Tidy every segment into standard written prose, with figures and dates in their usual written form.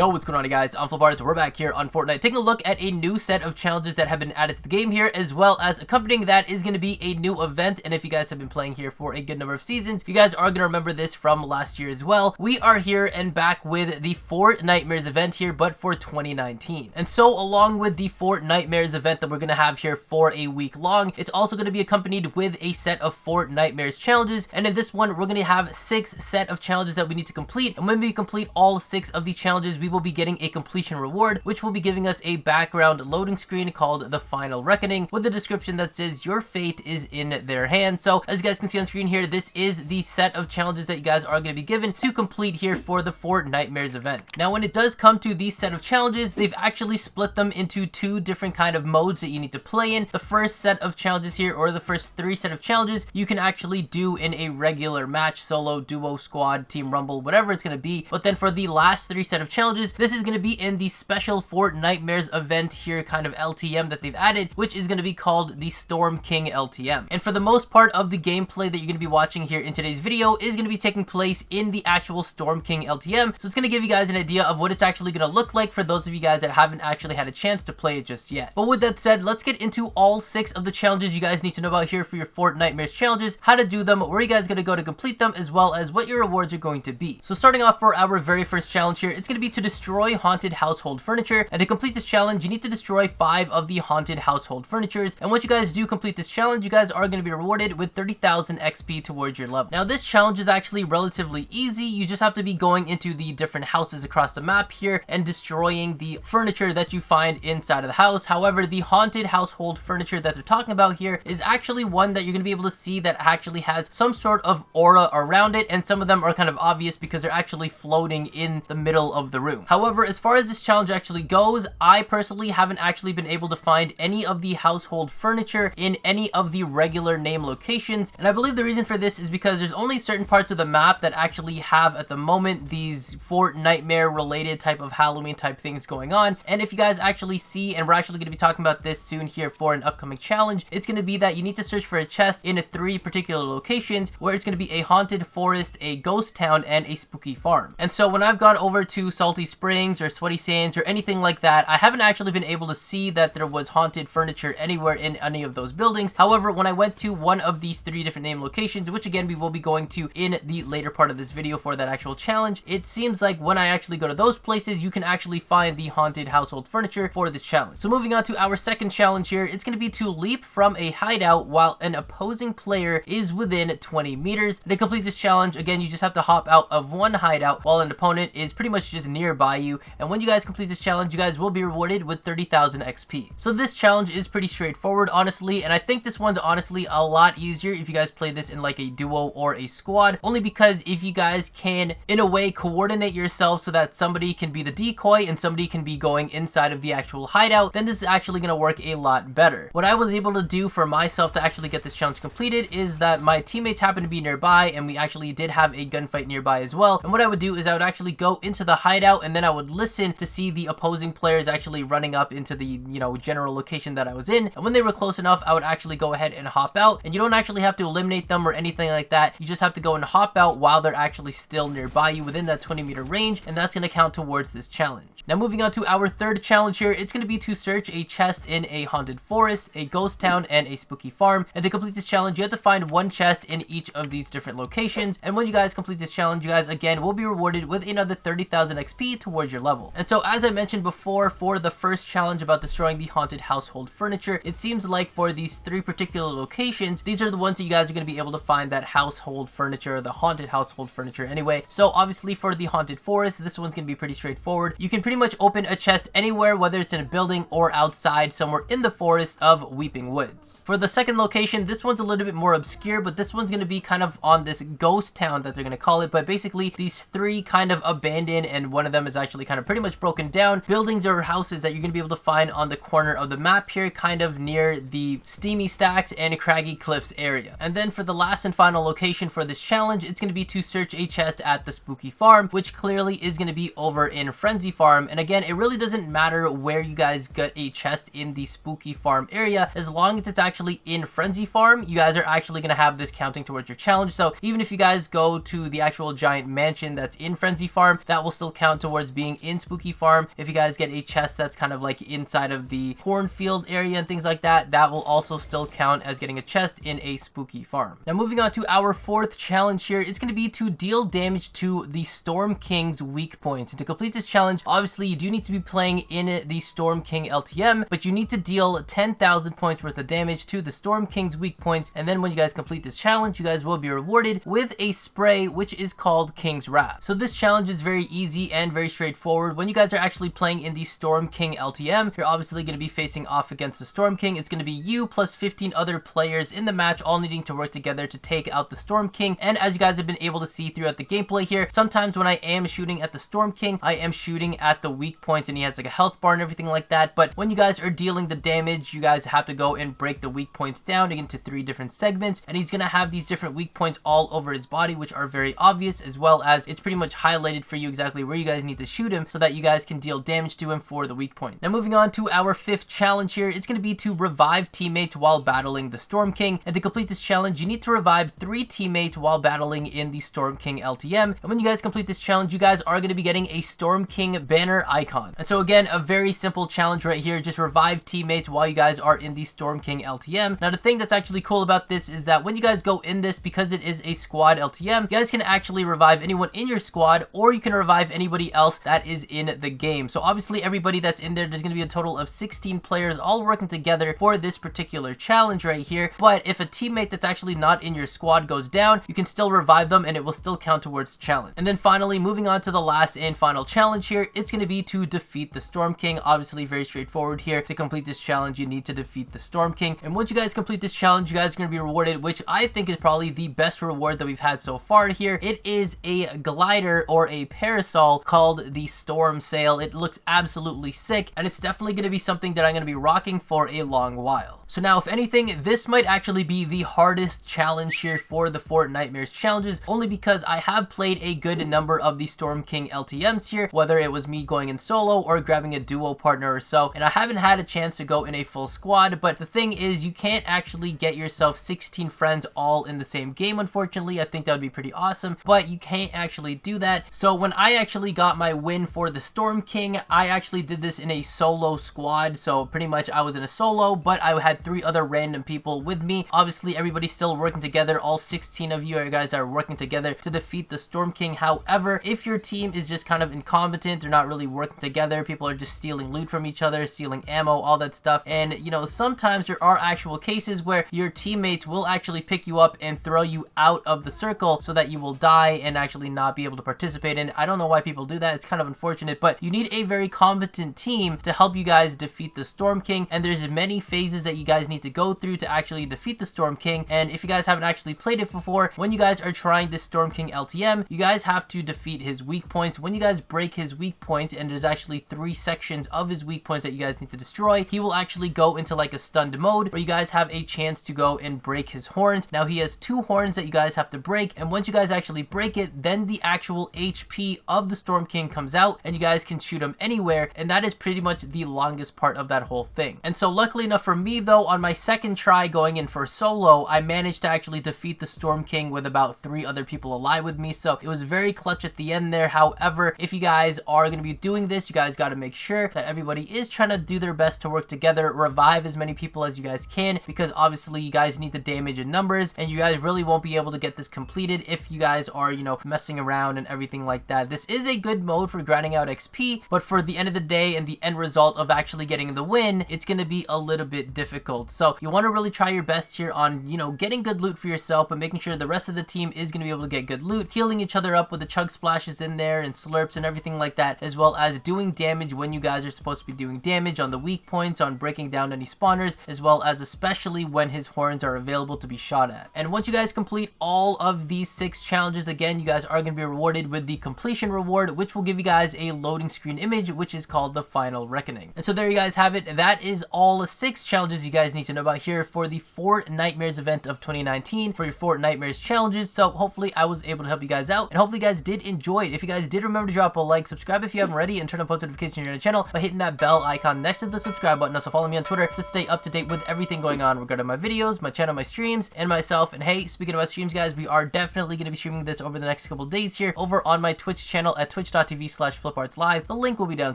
Yo, what's going on, guys? I'm FlipArtz. We're back here on Fortnite, taking a look at a new set of challenges that have been added to the game here, as well as accompanying that is going to be a new event. And if you guys have been playing here for a good number of seasons, you guys are going to remember this from last year as well. We are here and back with the Fortnitemares event here, but for 2019. And so, along with the Fortnitemares event that we're going to have here for a week long, it's also going to be accompanied with a set of Fortnitemares challenges. And in this one, we're going to have 6 set of challenges that we need to complete. And when we complete all 6 of these challenges, we will be getting a completion reward, which will be giving us a background loading screen called the Final Reckoning, with a description that says your fate is in their hands. So as you guys can see on screen here, this is the set of challenges that you guys are going to be given to complete here for the Fortnitemares event. Now, when it does come to these set of challenges, they've actually split them into 2 different kind of modes that you need to play in. The first set of challenges here, or the first 3 set of challenges, you can actually do in a regular match, solo, duo, squad, team rumble, whatever it's going to be. But then for the last 3 set of challenges, this is going to be in the special Fortnitemares event here kind of LTM that they've added, which is going to be called the Storm King LTM. And for the most part of the gameplay that you're going to be watching here in today's video is going to be taking place in the actual Storm King LTM. So it's going to give you guys an idea of what it's actually going to look like for those of you guys that haven't actually had a chance to play it just yet. But with that said, let's get into all 6 of the challenges you guys need to know about here for your Fortnitemares challenges, how to do them, where you guys are going to go to complete them, as well as what your rewards are going to be. So starting off for our very first challenge here, it's going to be to destroy haunted household furniture. And to complete this challenge, you need to destroy 5 of the haunted household furnitures. And once you guys do complete this challenge, you guys are going to be rewarded with 30,000 XP towards your level. Now, this challenge is actually relatively easy. You just have to be going into the different houses across the map here and destroying the furniture that you find inside of the house. However, the haunted household furniture that they're talking about here is actually one that you're going to be able to see that actually has some sort of aura around it, and some of them are kind of obvious because they're actually floating in the middle of the room. However, as far as this challenge actually goes, I personally haven't actually been able to find any of the household furniture in any of the regular name locations, and I believe the reason for this is because there's only certain parts of the map that actually have at the moment these Fortnitmare related type of Halloween type things going on. And if you guys actually see, and we're actually going to be talking about this soon here for an upcoming challenge, it's going to be that you need to search for a chest in 3 particular locations, where it's going to be a haunted forest, a ghost town, and a spooky farm. And so when I've gone over to Salty Springs or Sweaty Sands or anything like that, I haven't actually been able to see that there was haunted furniture anywhere in any of those buildings. However, when I went to one of these 3 different name locations, which again we will be going to in the later part of this video for that actual challenge, it seems like when I actually go to those places, you can actually find the haunted household furniture for this challenge. So moving on to our second challenge here, it's going to be to leap from a hideout while an opposing player is within 20 meters. To complete this challenge, again, you just have to hop out of one hideout while an opponent is pretty much just nearby you. And when you guys complete this challenge, you guys will be rewarded with 30,000 XP. So this challenge is pretty straightforward, honestly, and I think this one's honestly a lot easier if you guys play this in like a duo or a squad, only because if you guys can, in a way, coordinate yourself so that somebody can be the decoy and somebody can be going inside of the actual hideout, then this is actually going to work a lot better. What I was able to do for myself to actually get this challenge completed is that my teammates happened to be nearby, and we actually did have a gunfight nearby as well. And what I would do is I would actually go into the hideout, and then I would listen to see the opposing players actually running up into the, general location that I was in. And when they were close enough, I would actually go ahead and hop out. And you don't actually have to eliminate them or anything like that. You just have to go and hop out while they're actually still nearby you within that 20-meter range, and that's going to count towards this challenge. Now, moving on to our third challenge here, it's going to be to search a chest in a haunted forest, a ghost town, and a spooky farm. And to complete this challenge, you have to find 1 chest in each of these different locations. And when you guys complete this challenge, you guys again will be rewarded with another 30,000 XP towards your level. And so, as I mentioned before, for the first challenge about destroying the haunted household furniture, it seems like for these 3 particular locations, these are the ones that you guys are going to be able to find that household furniture, the haunted household furniture anyway. So obviously for the haunted forest, this one's going to be pretty straightforward. You can pretty much open a chest anywhere, whether it's in a building or outside somewhere in the forest of Weeping Woods. For the second location, this one's a little bit more obscure, but this one's going to be kind of on this ghost town that they're going to call it. But basically these 3 kind of abandoned, and one of them is actually kind of pretty much broken down, buildings or houses that you're going to be able to find on the corner of the map here, kind of near the Steamy Stacks and Craggy Cliffs area. And then for the last and final location for this challenge, it's going to be to search a chest at the spooky farm, which clearly is going to be over in Frenzy Farm. And again, it really doesn't matter where you guys get a chest in the spooky farm area, as long as it's actually in Frenzy Farm, you guys are actually going to have this counting towards your challenge. So even if you guys go to the actual giant mansion that's in Frenzy Farm, that will still count towards towards being in Spooky Farm. If you guys get a chest that's kind of like inside of the cornfield area and things like that, that will also still count as getting a chest in a Spooky Farm. Now moving on to our fourth challenge here, it's going to be to deal damage to the Storm King's weak points. And to complete this challenge, obviously you do need to be playing in the Storm King LTM, but you need to deal 10,000 points worth of damage to the Storm King's weak points. And then when you guys complete this challenge, you guys will be rewarded with a spray which is called King's Wrath. So this challenge is very easy and very straightforward. When you guys are actually playing in the Storm King LTM, you're obviously going to be facing off against the Storm King. It's going to be you plus 15 other players in the match, all needing to work together to take out the Storm King. And as you guys have been able to see throughout the gameplay here, sometimes when I am shooting at the Storm King, I am shooting at the weak points and he has like a health bar and everything like that. But when you guys are dealing the damage, you guys have to go and break the weak points down into 3 different segments, and he's going to have these different weak points all over his body, which are very obvious, as well as it's pretty much highlighted for you exactly where you guys need to shoot him so that you guys can deal damage to him for the weak point. Now moving on to our 5th challenge here, it's going to be to revive teammates while battling the Storm King. And to complete this challenge, you need to revive 3 teammates while battling in the Storm King LTM. And when you guys complete this challenge, you guys are going to be getting a Storm King banner icon. And so again, a very simple challenge right here, just revive teammates while you guys are in the Storm King LTM. Now the thing that's actually cool about this is that when you guys go in this, because it is a squad LTM, you guys can actually revive anyone in your squad, or you can revive anybody else that is in the game. So obviously everybody that's in there's going to be a total of 16 players all working together for this particular challenge right here. But if a teammate that's actually not in your squad goes down, you can still revive them and it will still count towards the challenge. And then finally, moving on to the last and final challenge here, it's going to be to defeat the Storm King. Obviously very straightforward here. To complete this challenge, you need to defeat the Storm King. And once you guys complete this challenge, you guys are going to be rewarded, which I think is probably the best reward that we've had so far here. It is a glider or a parasol called the Storm Sail. It looks absolutely sick, and it's definitely going to be something that I'm going to be rocking for a long while. So now, if anything, this might actually be the hardest challenge here for the Fortnitemares challenges, only because I have played a good number of the Storm King LTMs here, whether it was me going in solo or grabbing a duo partner or so, and I haven't had a chance to go in a full squad. But the thing is, you can't actually get yourself 16 friends all in the same game, unfortunately. I think that would be pretty awesome, but you can't actually do that. So when I actually got my win for the Storm King, I actually did this in a solo squad. So pretty much I was in a solo, but I had 3 other random people with me. Obviously everybody's still working together. All 16 of you guys are working together to defeat the Storm King. However, if your team is just kind of incompetent, they're not really working together, people are just stealing loot from each other, stealing ammo, all that stuff, and you know, sometimes there are actual cases where your teammates will actually pick you up and throw you out of the circle so that you will die and actually not be able to participate in it. I don't know why people do that. It's kind of unfortunate, but you need a very competent team to help you guys defeat the Storm King, and there's many phases that you guys need to go through to actually defeat the Storm King. And if you guys haven't actually played it before, when you guys are trying this Storm King LTM, you guys have to defeat his weak points. When you guys break his weak points, and there's actually 3 sections of his weak points that you guys need to destroy, he will actually go into like a stunned mode where you guys have a chance to go and break his horns. Now he has 2 horns that you guys have to break, and once you guys actually break it, then the actual HP of the Storm King comes out and you guys can shoot him anywhere, and that is pretty much the longest part of that whole thing. And so luckily enough for me though, on my second try going in for solo, I managed to actually defeat the Storm King with about 3 other people alive with me, so it was very clutch at the end there. However, if you guys are going to be doing this, you guys got to make sure that everybody is trying to do their best to work together, revive as many people as you guys can, because obviously you guys need the damage in numbers, and you guys really won't be able to get this completed if you guys are, you know, messing around and everything like that. This is a good mode for grinding out XP, but for the end of the day and the end result of actually getting the win, it's going to be a little bit difficult. So you want to really try your best here on, you know, getting good loot for yourself, but making sure the rest of the team is going to be able to get good loot, healing each other up with the chug splashes in there and slurps and everything like that, as well as doing damage when you guys are supposed to be doing damage on the weak points, on breaking down any spawners, as well as especially when his horns are available to be shot at. And once you guys complete all of these 6 challenges, again, you guys are going to be rewarded with the completion reward, which will give you guys a loading screen image, which is called the Final Reckoning. And so there you guys have it. That is all 6 challenges you guys need to know about here for the Fortnitemares event of 2019 for your Fortnitemares challenges. So hopefully I was able to help you guys out, and hopefully you guys did enjoy it. If you guys did, remember to drop a like, subscribe if you haven't already, and turn on post notifications on your channel by hitting that bell icon next to the subscribe button. Also follow me on Twitter to stay up to date with everything going on regarding my videos, my channel, my streams, and myself. And hey, speaking about streams, guys, we are definitely going to be streaming this over the next couple days here over on my Twitch channel at twitch.tv twitch.tv/FlipArtz live. The link will be down in the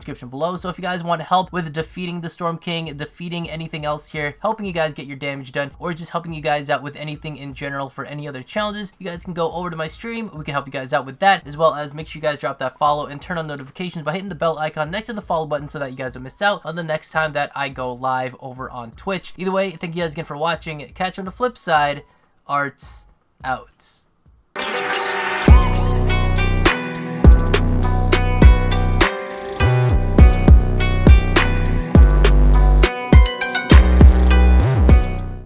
description below. So if you guys want help with defeating the Storm King, defeating anything else here, helping you guys get your damage done, or just helping you guys out with anything in general for any other challenges, you guys can go over to my stream. We can help you guys out with that, as well as make sure you guys drop that follow and turn on notifications by hitting the bell icon next to the follow button so that you guys don't miss out on the next time that I go live over on Twitch. Either way, thank you guys again for watching. Catch you on the flip side. Arts out.